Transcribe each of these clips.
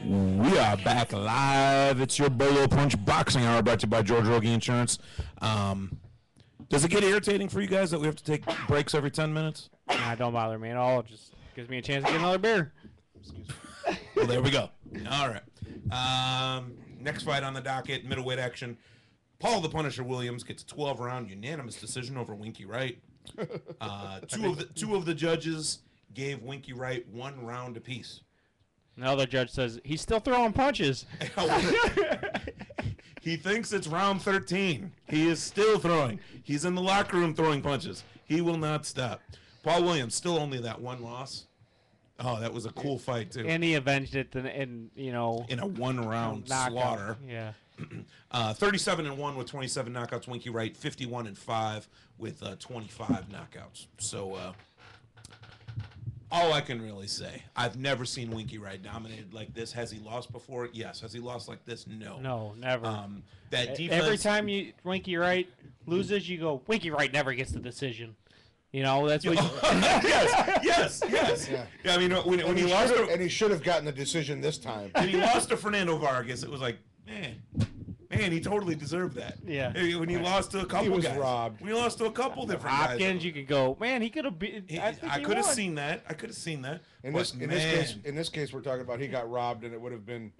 We are back live. It's your Bolo Punch Boxing Hour brought to you by George Rogie Insurance. Does it get irritating for you guys that we have to take breaks every 10 minutes? Nah, don't bother me at all. It just gives me a chance to get another beer. Excuse me. Well, there we go. All right. Next fight on the docket, middleweight action. Paul the Punisher Williams gets a 12-round unanimous decision over Winky Wright. Two of the judges gave Winky Wright 1 round apiece. Another judge says he's still throwing punches. He thinks it's round 13. He is still throwing. He's in the locker room throwing punches. He will not stop. Paul Williams still only that 1 loss. Oh, that was a cool fight too. And he avenged it in a 1-round slaughter. Yeah. 37-1 with 27 knockouts. Winky Wright 51-5 with 25 knockouts. So all I can really say, I've never seen Winky Wright dominated like this. Has he lost before? Yes. Has he lost like this? No. No, never. That defense. Every time Winky Wright loses, you go, Winky Wright never gets the decision. You know, that's what. Yes. Yeah, I mean, when he lost, and he should have gotten the decision this time. When he lost to Fernando Vargas, it was like, man, he totally deserved that. Yeah. When he lost to a couple he was guys, robbed. When he lost to a couple different guys, Hopkins, you could go, man, he could have been. I could have seen that. In this case, we're talking about he got robbed, and it would have been.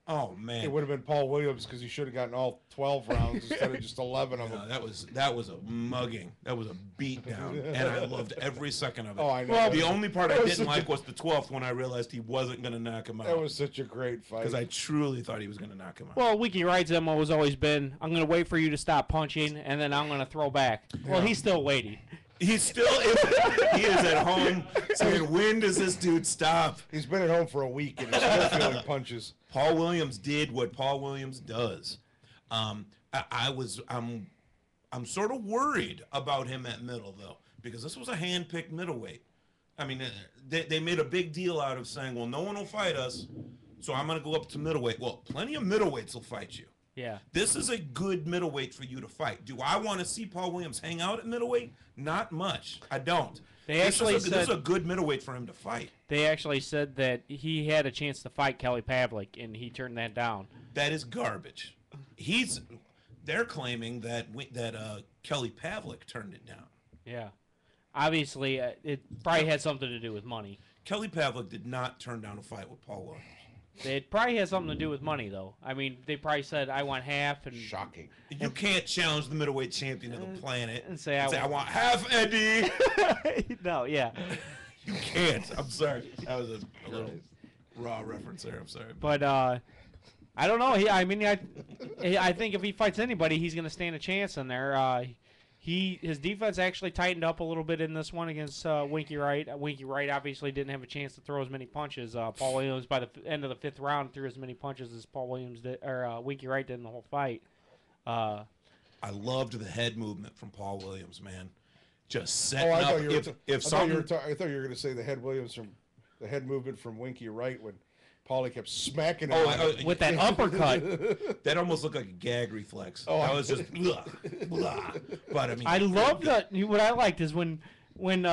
Oh man! It would have been Paul Williams because he should have gotten all 12 rounds instead of just 11 of them. That was a mugging. That was a beatdown, and I loved every second of it. Oh, I know. Well, the only part I didn't like was the 12th when I realized he wasn't going to knock him out. That was such a great fight because I truly thought he was going to knock him out. Well, Winky Wright's MO has always been, I'm going to wait for you to stop punching, and then I'm going to throw back. Well, he's still waiting. He is at home saying, when does this dude stop? He's been at home for a week and he's still feeling punches. Paul Williams did what Paul Williams does. I'm sort of worried about him at middle, though, because this was a hand-picked middleweight. I mean, they made a big deal out of saying, well, no one will fight us, so I'm going to go up to middleweight. Well, plenty of middleweights will fight you. Yeah. This is a good middleweight for you to fight. Do I want to see Paul Williams hang out at middleweight? Not much. I don't. This is a good middleweight for him to fight. They actually said that he had a chance to fight Kelly Pavlik, and he turned that down. That is garbage. They're claiming that Kelly Pavlik turned it down. Yeah. Obviously, it probably had something to do with money. Kelly Pavlik did not turn down a fight with Paul Williams. It probably has something to do with money, though. I mean, they probably said, I want half. And shocking. You can't challenge the middleweight champion of the planet and say I want half, Eddie. No, yeah. You can't. I'm sorry. That was a little raw reference there. I'm sorry. But I don't know. I think if he fights anybody, he's going to stand a chance in there. His defense actually tightened up a little bit in this one against Winky Wright. Winky Wright obviously didn't have a chance to throw as many punches. Paul Williams, by the end of the 5th round, threw as many punches as Paul Williams did, or Winky Wright did in the whole fight. I loved the head movement from Paul Williams, man. Just setting up. I thought you were going to say the head movement from Winky Wright when Paulie kept smacking him with that uppercut. That almost looked like a gag reflex. That was just blah, blah. But I mean, I love that. What I liked is when Winky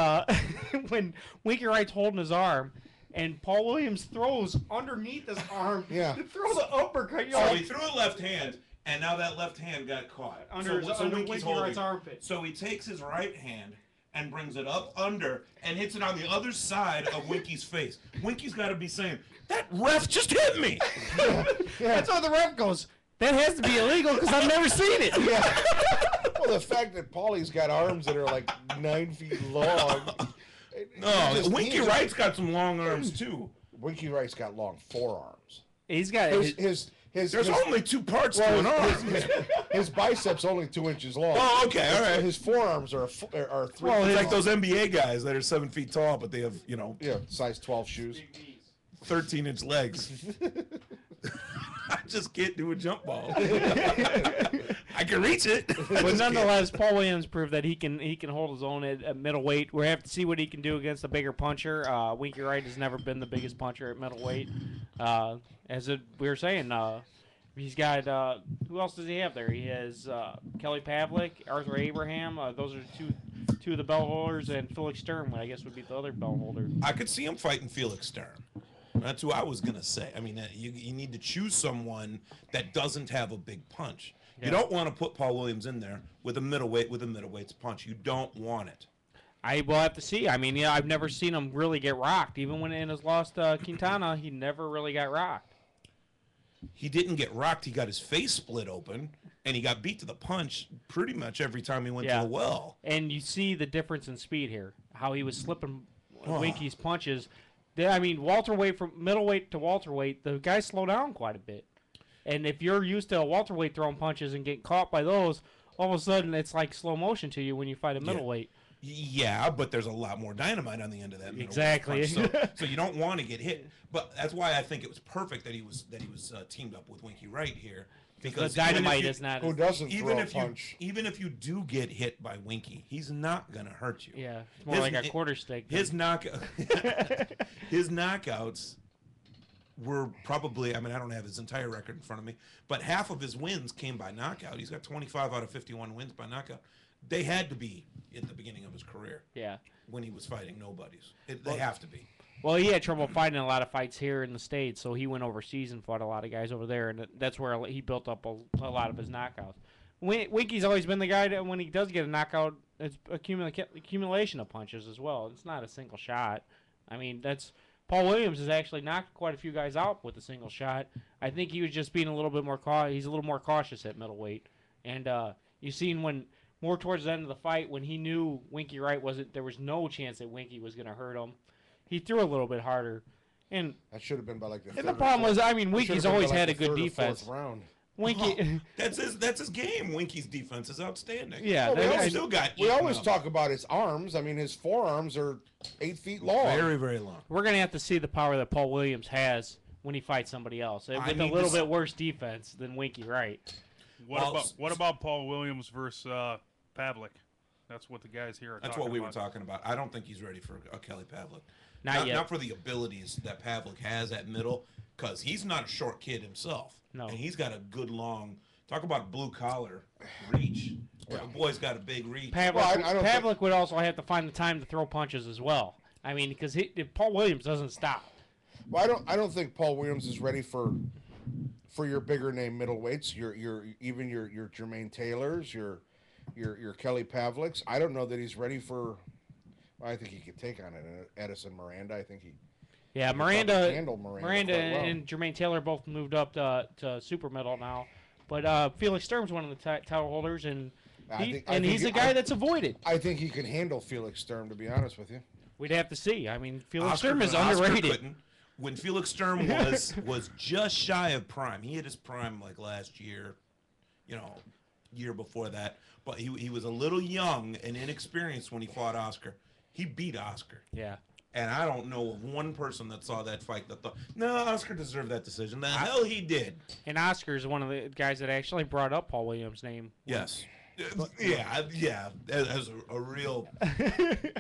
Wright's holding his arm and Paul Williams throws underneath his arm. Yeah. To throw the uppercut. So he threw a left hand, and now that left hand got caught under Winky Wright's armpit. So he takes his right hand and brings it up under and hits it on the other side of Winky's face. Winky's got to be saying, that ref just hit me. Yeah. That's why the ref goes, that has to be illegal because I've never seen it. Yeah. Well, the fact that Paulie's got arms that are like 9 feet long. No, Winky Wright's got some long arms too. Winky Wright's got long forearms. He's got there's only 2 parts to an arm. His biceps only 2 inches long. Oh, okay, all right. His forearms are 3. Well, it's like those NBA guys that are 7 feet tall, but they have size 12 shoes, 13-inch legs. I just can't do a jump ball. I can reach it. But nonetheless, Paul Williams proved that he can hold his own at middleweight. We have to see what he can do against a bigger puncher. Winky Wright has never been the biggest puncher at middleweight. We were saying, he's got who else does he have there? He has Kelly Pavlik, Arthur Abraham. Those are two of the belt holders, and Felix Sturm, I guess, would be the other belt holder. I could see him fighting Felix Sturm. That's who I was gonna say. I mean, you need to choose someone that doesn't have a big punch. Yeah. You don't want to put Paul Williams in there with a middleweight's punch. You don't want it. I will have to see. I mean, I've never seen him really get rocked. Even when in his loss to Quintana, he never really got rocked. He didn't get rocked. He got his face split open, and he got beat to the punch pretty much every time he went to the well. And you see the difference in speed here, how he was slipping Winky's punches. I mean, welterweight from middleweight to welterweight, the guys slow down quite a bit. And if you're used to a welterweight throwing punches and getting caught by those, all of a sudden it's like slow motion to you when you fight a middleweight. Yeah, but there's a lot more dynamite on the end of that. Exactly. So you don't want to get hit. But that's why I think it was perfect that he was teamed up with Winky Wright here. Because the dynamite is not. Who doesn't throw a punch? Even if you do get hit by Winky, he's not gonna hurt you. Yeah, it's more like a quarter stick. His knockouts were probably. I mean, I don't have his entire record in front of me, but half of his wins came by knockout. He's got 25 out of 51 wins by knockout. They had to be at the beginning of his career. Yeah. When he was fighting nobodies, they have to be. Well, he had trouble fighting a lot of fights here in the States, so he went overseas and fought a lot of guys over there, and that's where he built up a lot of his knockouts. Winky's always been the guy that when he does get a knockout, it's accumulation of punches as well. It's not a single shot. I mean, Paul Williams has actually knocked quite a few guys out with a single shot. I think he was just being a little bit more he's a little more cautious at middleweight. And you've seen when more towards the end of the fight when he knew Winky Wright there was no chance that Winky was going to hurt him. He threw a little bit harder, and that should have been by like the. And the problem was, I mean, Winky's always had a good defense. Round. Winky, that's his game. Winky's defense is outstanding. Yeah, we always talk about his arms. I mean, his forearms are 8 feet long. Very, very long. We're gonna have to see the power that Paul Williams has when he fights somebody else with a little bit worse defense than Winky Wright. What about Paul Williams versus Pavlik? That's what the guys here are. That's talking what we about. were talking about. I don't think he's ready for Kelly Pavlik. Not yet. Not for the abilities that Pavlik has at middle, because he's not a short kid himself. No. And he's got a good long. Talk about blue collar reach. The boy's got a big reach. Pavlik would also have to find the time to throw punches as well. I mean, because Paul Williams doesn't stop. Well, I don't think Paul Williams is ready for your bigger name middleweights. Your Jermaine Taylors, your Kelly Pavliks. I don't know that he's ready for. I think he could take on it. Edison Miranda. I think he. Yeah, Miranda and Jermaine Taylor both moved up to super middle now, but Felix Sturm's one of the title holders, and he's a guy that's avoided. I think he can handle Felix Sturm, to be honest with you. We'd have to see. I mean, Felix Sturm is underrated. When Felix Sturm was just shy of prime, he hit his prime like last year, year before that. But he was a little young and inexperienced when he fought Oscar. He beat Oscar. Yeah. And I don't know of one person that saw that fight that thought, no, Oscar deserved that decision. The hell he did. And Oscar is one of the guys that actually brought up Paul Williams' name. Yes. Yeah. That was a real.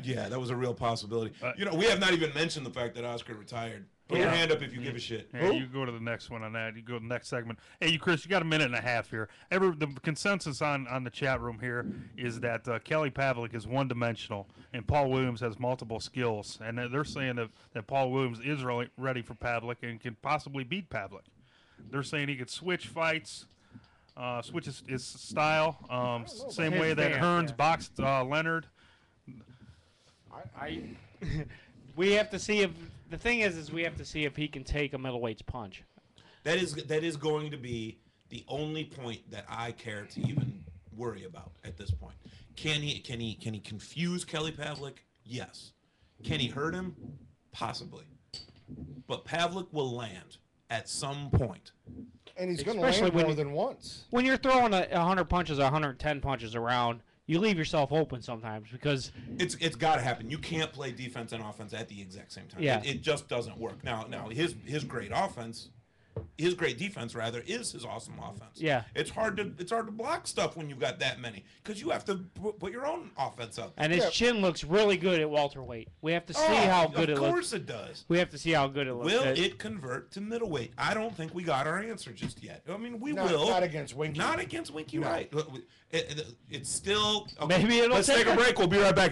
Yeah, that was a real possibility. We have not even mentioned the fact that Oscar retired. Put your hand up if you give a shit. Hey, you go to the next one on that. You go to the next segment. Hey, Chris, you got a minute and a half here. The consensus on the chat room here is that Kelly Pavlik is one-dimensional and Paul Williams has multiple skills. And they're saying that Paul Williams is really ready for Pavlik and can possibly beat Pavlik. They're saying he could switch fights, switch his style, same way that Hearns boxed Leonard. We have to see if the thing is we have to see if he can take a middleweight's punch. That is going to be the only point that I care to even worry about at this point. Can he confuse Kelly Pavlik? Yes. Can he hurt him? Possibly. But Pavlik will land at some point. And he's going to land more than once. When you're throwing 100 punches or 110 punches around, you leave yourself open sometimes because it's got to happen. You can't play defense and offense at the exact same time. Yeah. It just doesn't work. Now his great offense, his great defense rather, is his awesome offense. Yeah. It's hard to block stuff when you've got that many because you have to put your own offense up. And his chin looks really good at welterweight. We have to see how good it looks. Of course it does. We have to see how good it looks. Will it convert to middleweight? I don't think we got our answer just yet. I mean, we will. Not against Winky. Not against Winky Wright. It's still. Okay. Maybe it'll Let's take a break. We'll be right back.